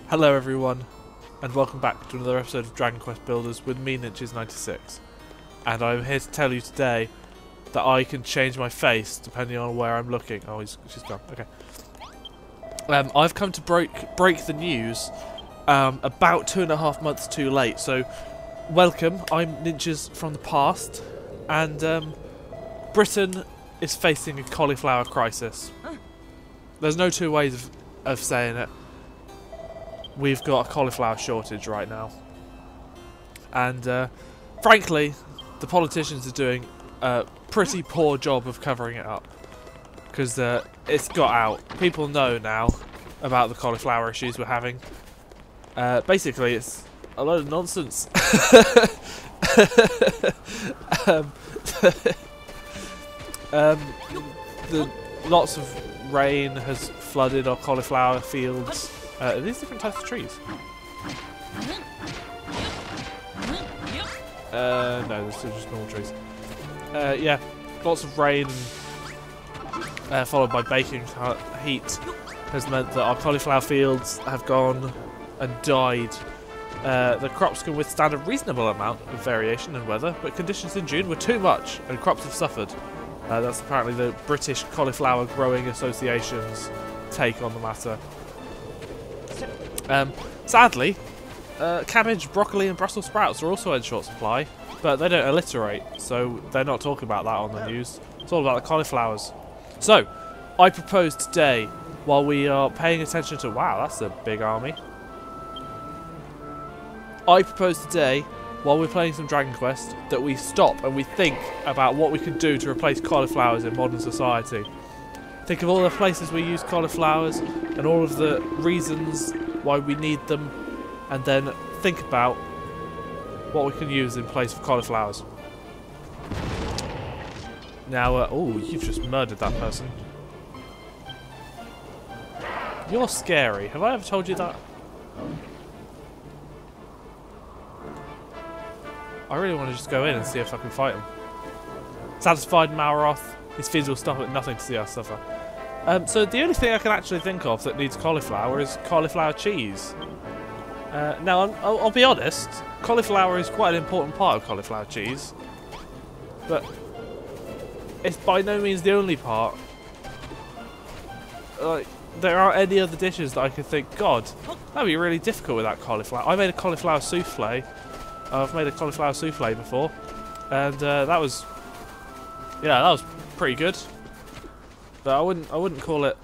Hello everyone, and welcome back to another episode of Dragon Quest Builders with me, Ninjas96. And I'm here to tell you today that I can change my face depending on where I'm looking. Oh, she's gone. Okay. I've come to break the news about 2.5 months too late. So, welcome. I'm Ninjas from the past, and Britain is facing a cauliflower crisis. There's no two ways of saying it. We've got a cauliflower shortage right now, and frankly, the politicians are doing a pretty poor job of covering it up, because it's got out. People know now about the cauliflower issues we're having. Basically, it's a load of nonsense. Lots of rain has flooded our cauliflower fields. Are these different types of trees? No, they're still just normal trees. Yeah, lots of rain followed by baking heat has meant that our cauliflower fields have gone and died. The crops can withstand a reasonable amount of variation in weather, but conditions in June were too much and crops have suffered. That's apparently the British Cauliflower Growing Association's take on the matter. Sadly, cabbage, broccoli and Brussels sprouts are also in short supply, but they don't alliterate, so they're not talking about that on the news. It's all about the cauliflowers. So, I propose today, while we are paying attention to... Wow, that's a big army. I propose today, while we're playing some Dragon Quest, that we stop and we think about what we can do to replace cauliflowers in modern society. Think of all the places we use cauliflowers and all of the reasons why we need them, and then think about what we can use in place of cauliflowers. Now, oh, you've just murdered that person. You're scary. Have I ever told you that? I really want to just go in and see if I can fight him. Satisfied Malroth, his fears will stop at nothing to see us suffer. So the only thing I can actually think of that needs cauliflower is cauliflower cheese. Now, I'll be honest, cauliflower is quite an important part of cauliflower cheese, but it's by no means the only part. Like, there aren't any other dishes that I could think, God, that'd be really difficult with that cauliflower. I made a cauliflower souffle. I've made a cauliflower souffle before, and that was pretty good. But I wouldn't call it,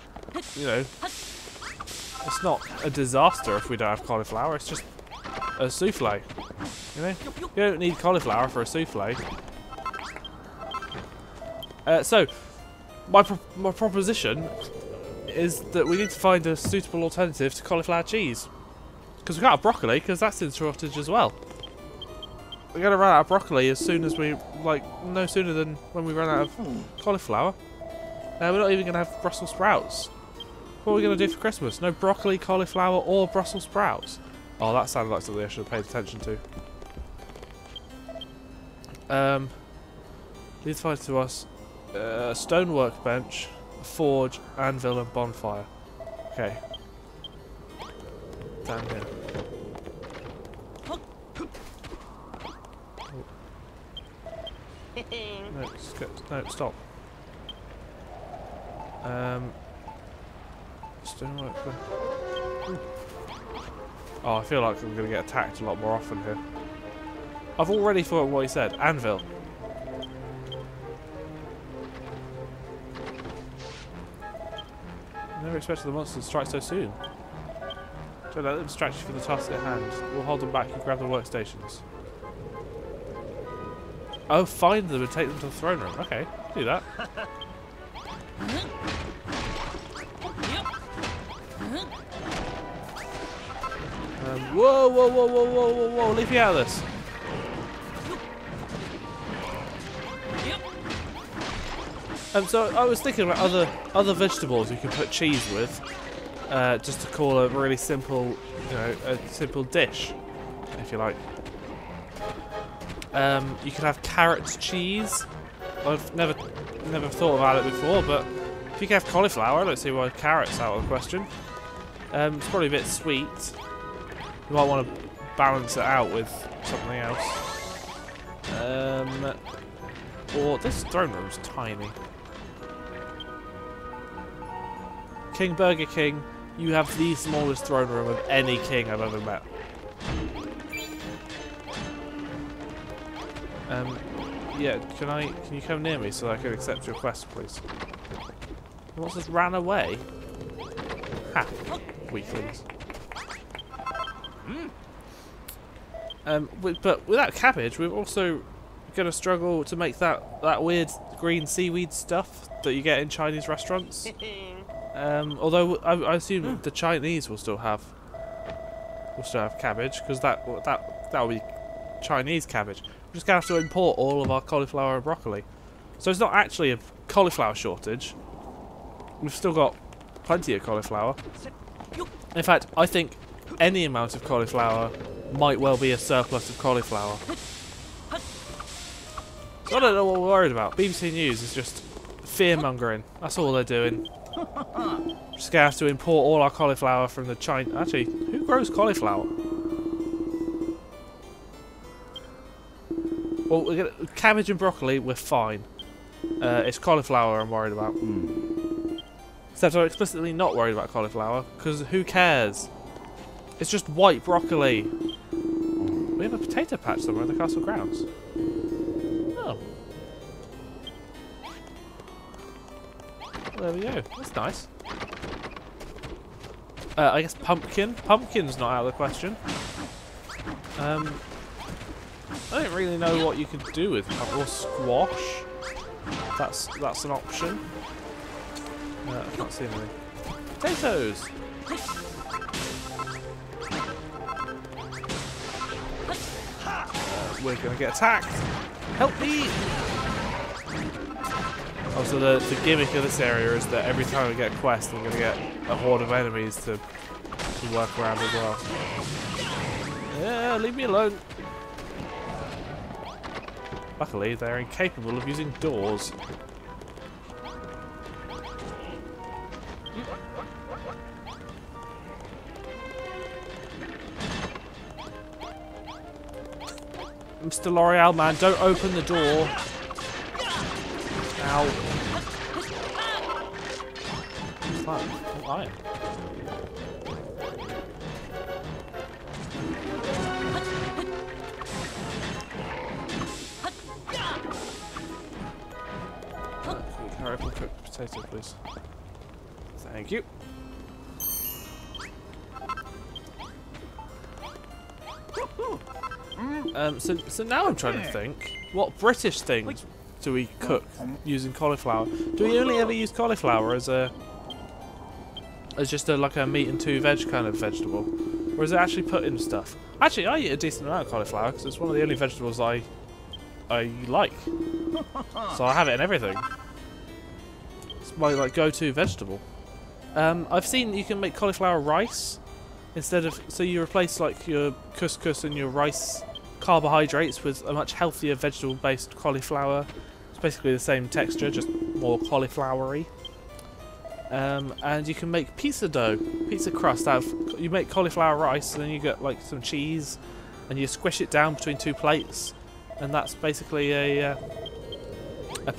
you know, it's not a disaster if we don't have cauliflower. It's just a souffle. You know, you don't need cauliflower for a souffle. So, my proposition is that we need to find a suitable alternative to cauliflower cheese, because we can't have broccoli, because that's in shortage as well. We're gonna run out of broccoli as soon as we no sooner than when we run out of cauliflower. We're not even going to have Brussels sprouts. What are we going to do for Christmas? No broccoli, cauliflower, or Brussels sprouts. Oh, that sounded like something I should have paid attention to. These find to us a stone workbench, a forge, anvil, and bonfire. Okay. Down here. No, stop. Stonework. Oh, I feel like I'm going to get attacked a lot more often here. I've already thought what he said. Anvil. Never expected the monsters to strike so soon. Don't let them distract you from the task at hand. We'll hold them back and grab the workstations. Oh, find them and take them to the throne room. Okay, do that. Whoa, whoa, whoa, whoa, whoa, whoa, whoa, leave me out of this. So I was thinking about other vegetables you can put cheese with, just to call a really simple, you know, a simple dish, if you like. You could have carrot cheese. I've never thought about it before, but if you can have cauliflower, I don't see why carrot's out of the question. It's probably a bit sweet. You might want to balance it out with something else. Or this throne room's tiny. King Burger King, you have the smallest throne room of any king I've ever met. Yeah, can you come near me so I can accept your quest, please? What's this? Ran away? Ha! Weaklings. But without cabbage, we're also going to struggle to make that weird green seaweed stuff that you get in Chinese restaurants. Although I assume the Chinese will still have cabbage, because that will be Chinese cabbage. We're just going to have to import all of our cauliflower and broccoli. So it's not actually a cauliflower shortage. We've still got plenty of cauliflower. In fact, I think any amount of cauliflower might well be a surplus of cauliflower. So I don't know what we're worried about. BBC News is just fear-mongering. That's all they're doing. Just going to have to import all our cauliflower from the China. Actually, who grows cauliflower? Well, cabbage and broccoli, we're fine. It's cauliflower I'm worried about. Except I'm explicitly not worried about cauliflower, because who cares? It's just white broccoli. We have a potato patch somewhere in the castle grounds. Oh. There we go. That's nice. I guess pumpkin. Pumpkin's not out of the question. I don't really know what you could do with pumpkin. Or squash. That's an option. I can't see anything. Potatoes! We're gonna get attacked! Help me! Also, the gimmick of this area is that every time we get a quest, we're gonna get a horde of enemies to work around as well. Yeah, leave me alone! Luckily, they're incapable of using doors. Mr. L'Oreal man, don't open the door. Ow. What's that? Oh, iron. Carry up a cooked potato, please. Thank you. So now I'm trying to think, what British things do we cook using cauliflower? Do we only ever use cauliflower as just like a meat and two veg kind of vegetable, or is it actually put in stuff? Actually, I eat a decent amount of cauliflower because it's one of the only vegetables I like. So I have it in everything. It's my go-to vegetable. I've seen you can make cauliflower rice instead of, so you replace your couscous and your rice carbohydrates with a much healthier vegetable-based cauliflower. It's basically the same texture, just more cauliflowery. And you can make pizza dough, pizza crust out of, you make cauliflower rice, and then you get some cheese, and you squish it down between two plates, and that's basically a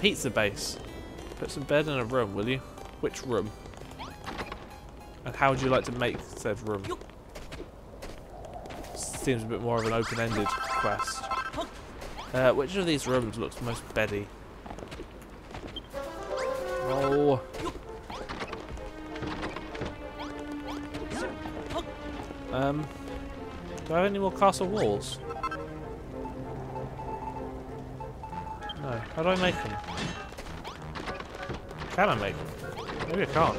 pizza base. Put some bed in a room, will you? Which room? And how would you like to make said room? Seems a bit more of an open-ended quest. Which of these rooms looks most beddy? Oh. Do I have any more castle walls? No. How do I make them? Can I make them? Maybe I can't.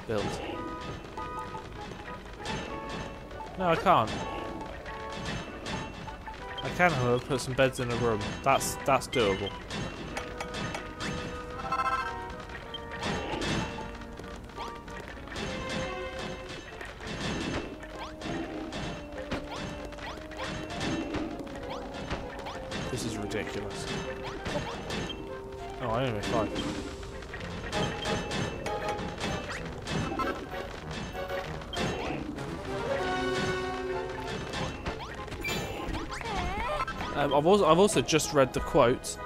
Build. No, I can't. I can, however, put some beds in a room. That's doable. This is ridiculous. Oh, I only made 5. I've also just read the quote.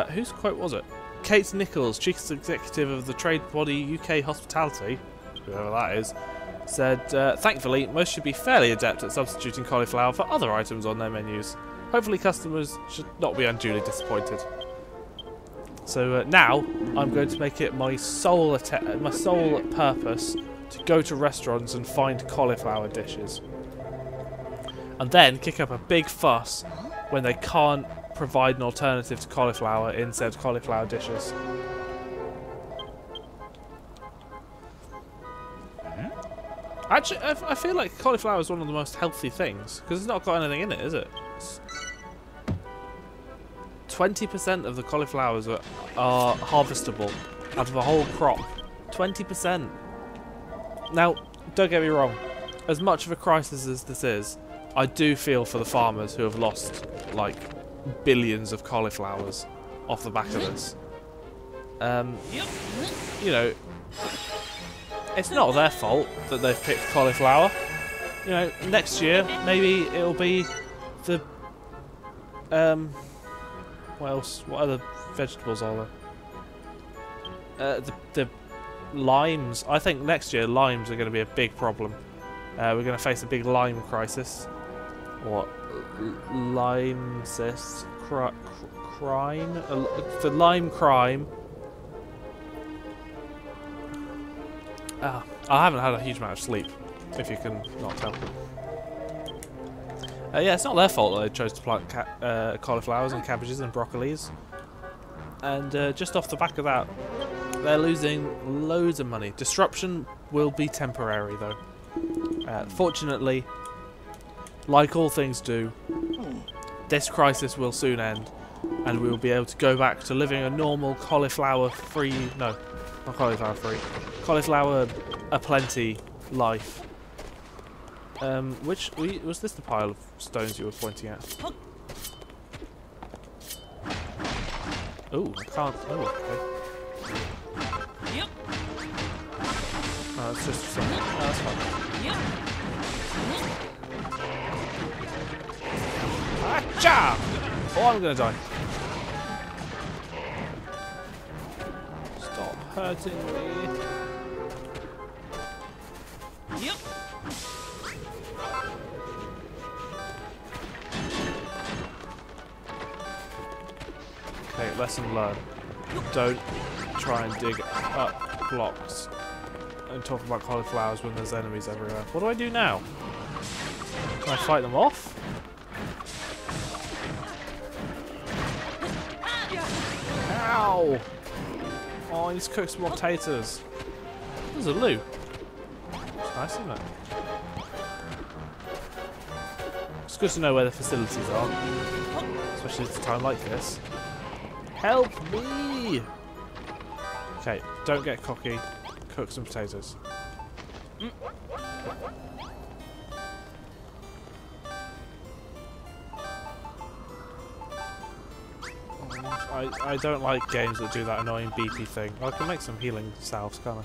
Whose quote was it? Kate Nichols, Chief Executive of the trade body UK Hospitality, whoever that is, said, thankfully, most should be fairly adept at substituting cauliflower for other items on their menus. Hopefully customers should not be unduly disappointed. So now, I'm going to make it my sole purpose to go to restaurants and find cauliflower dishes. And then kick up a big fuss when they can't provide an alternative to cauliflower in said cauliflower dishes. Actually, I feel like cauliflower is one of the most healthy things, because it's not got anything in it, is it? 20% of the cauliflowers are harvestable out of a whole crop. 20%. Now, don't get me wrong. As much of a crisis as this is, I do feel for the farmers who have lost, like, billions of cauliflowers off the back of this. You know, it's not their fault that they've picked cauliflower. You know, next year maybe it'll be the what else? What other vegetables are there? The limes. I think next year limes are going to be a big problem. We're going to face a big lime crisis. What? Lime crime? The lime crime. I haven't had a huge amount of sleep, if you can not tell. Yeah, it's not their fault that they chose to plant cauliflowers and cabbages and broccolis. And just off the back of that, they're losing loads of money. Disruption will be temporary, though. Fortunately, like all things do, this crisis will soon end, and we will be able to go back to living a normal cauliflower-free... No, not cauliflower-free. Cauliflower aplenty life. Was this the pile of stones you were pointing at? Oh, I can't. Oh, okay. Yep. Oh, it's just something. Oh, that's fine. Yep. Acha! Oh, I'm gonna die. Stop hurting me. Yep. Okay, lesson learned. Don't try and dig up blocks and talk about cauliflowers when there's enemies everywhere. What do I do now? Can I fight them off? Ow! Oh, I need to cook some more potatoes. There's a loo. It's nice, isn't it? It's good to know where the facilities are, especially at a time like this. Help me! Okay, don't get cocky. Cook some potatoes. I don't like games that do that annoying beepy thing. I can make some healing salves, can't I?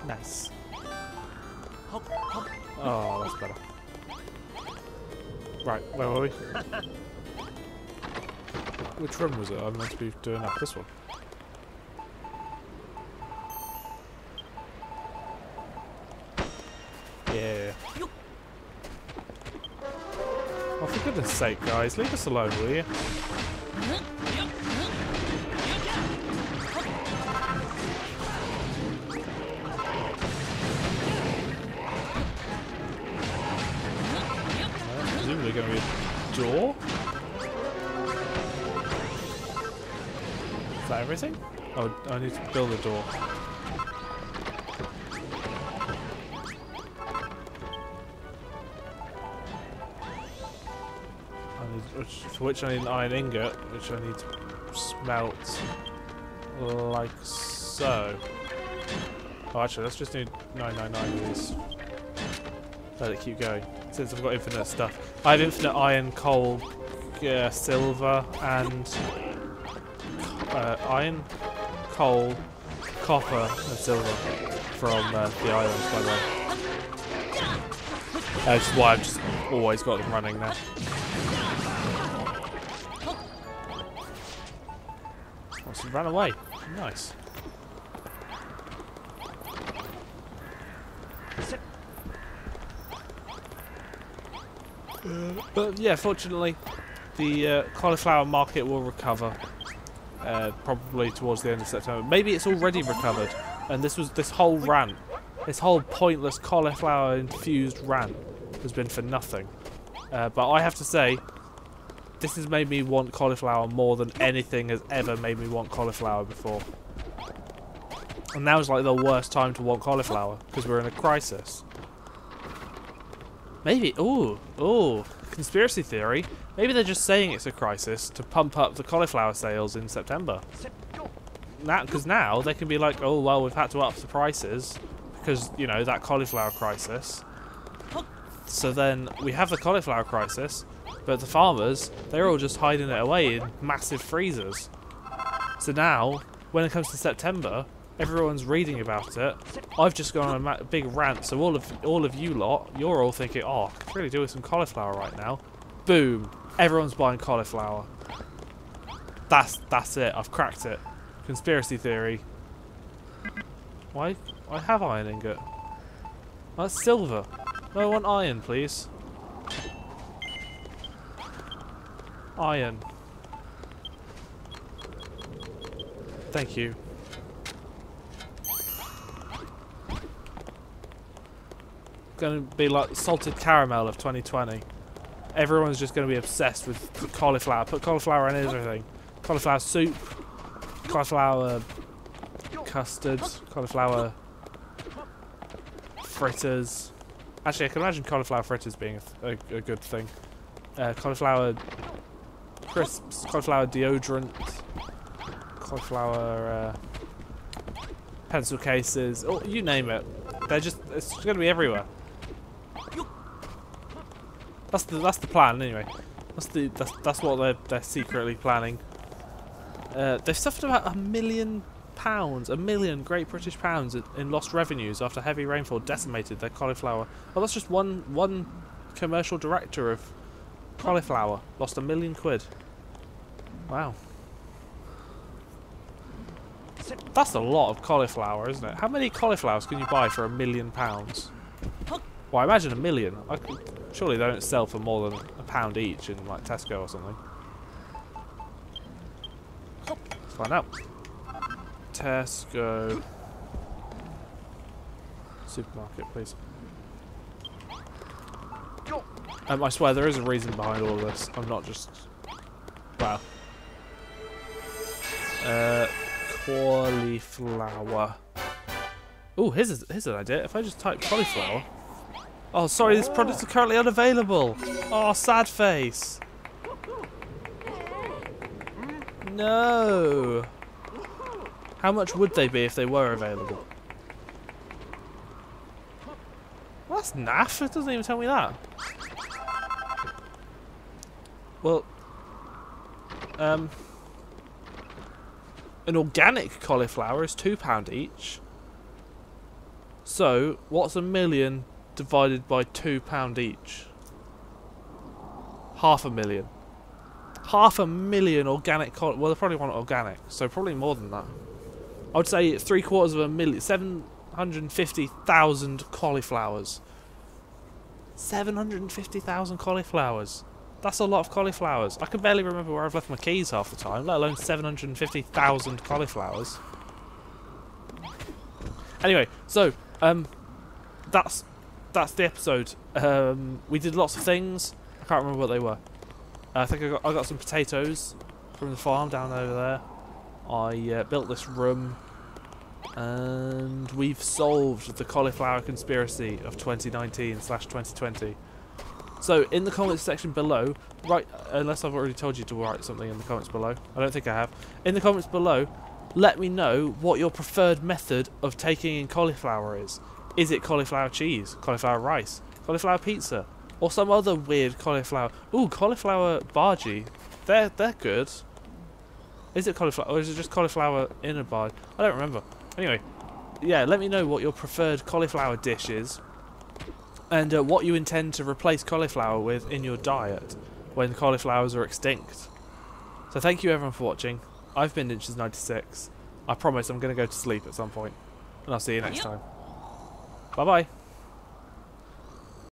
Nice. Oh, that's better. Right, where were we? Which room was it? I'm meant to be doing that. This one. Yeah. Oh, for goodness sake, guys, leave us alone, will you? Presumably going to be a door. Is that everything? Oh, I need to build a door. For which I need an iron ingot, which I need to smelt like so. Oh, actually, let's just do 999 of these. Let it keep going, since I've got infinite stuff. I have infinite iron, coal, silver, and iron, coal, copper, and silver from the islands, by the way. Which is why I've just always got them running now. Oh, so he ran away. Nice. But yeah, fortunately, the cauliflower market will recover. Probably towards the end of September. Maybe it's already recovered, and this whole rant, this whole pointless cauliflower infused rant, has been for nothing. But I have to say, this has made me want cauliflower more than anything has ever made me want cauliflower before. And now is like the worst time to want cauliflower because we're in a crisis. Maybe, ooh, conspiracy theory. Maybe they're just saying it's a crisis to pump up the cauliflower sales in September. Because now they can be like, oh well, we've had to up the prices because, you know, that cauliflower crisis. So then we have the cauliflower crisis, but the farmers, they're all just hiding it away in massive freezers. So now, when it comes to September, everyone's reading about it. I've just gone on a big rant, so all of you lot, you're all thinking, oh, I could really do with some cauliflower right now. Boom! Everyone's buying cauliflower. That's it. I've cracked it. Conspiracy theory. Why? I have iron ingot. That's silver. No, I want iron, please. Iron. Thank you. Going to be like salted caramel of 2020. Everyone's just going to be obsessed with cauliflower. Put cauliflower in everything. Cauliflower soup, cauliflower custard, cauliflower fritters. Actually, I can imagine cauliflower fritters being a good thing. Cauliflower crisps, cauliflower deodorant, cauliflower pencil cases. Oh, you name it. It's going to be everywhere. That's the plan anyway. That's what they're secretly planning. They've suffered about £1 million, £1 million Great British pounds in lost revenues after heavy rainfall decimated their cauliflower. Well, that's just one commercial director of cauliflower lost £1 million. Wow. That's a lot of cauliflower, isn't it? How many cauliflowers can you buy for £1 million? Well, I imagine 1 million. Surely they don't sell for more than £1 each in like Tesco or something. Let's find out. Tesco supermarket, please. I swear there is a reason behind all of this. I'm not just wow. Cauliflower. Oh, here's an idea. If I just type cauliflower. Oh, sorry, this product is currently unavailable. Oh, sad face. No. How much would they be if they were available? Well, that's naff. It doesn't even tell me that. Well, an organic cauliflower is £2 each. So, what's 1 million divided by £2 each? £500,000. £500,000 organic cauliflower. Well, they probably want organic, so probably more than that. I would say 750,000 750,000 cauliflowers. 750,000 cauliflowers. That's a lot of cauliflowers. I can barely remember where I've left my keys half the time, let alone 750,000 cauliflowers. Anyway, so that's the episode. We did lots of things. I can't remember what they were. I think I got some potatoes from the farm down over there. I built this room, and we've solved the cauliflower conspiracy of 2019/2020. So in the comments section below, unless I've already told you to write something in the comments below. I don't think I have. In the comments below, let me know what your preferred method of taking in cauliflower is. Is it cauliflower cheese, cauliflower rice, cauliflower pizza, or some other weird cauliflower? Ooh, cauliflower bhaji. They're good. Is it cauliflower, or is it just cauliflower in a bhaji? I don't remember. Anyway, yeah, let me know what your preferred cauliflower dish is. and what you intend to replace cauliflower with in your diet when cauliflowers are extinct. So thank you everyone for watching. I've been Ninjas96. I promise I'm going to go to sleep at some point, and I'll see you next time. Bye bye.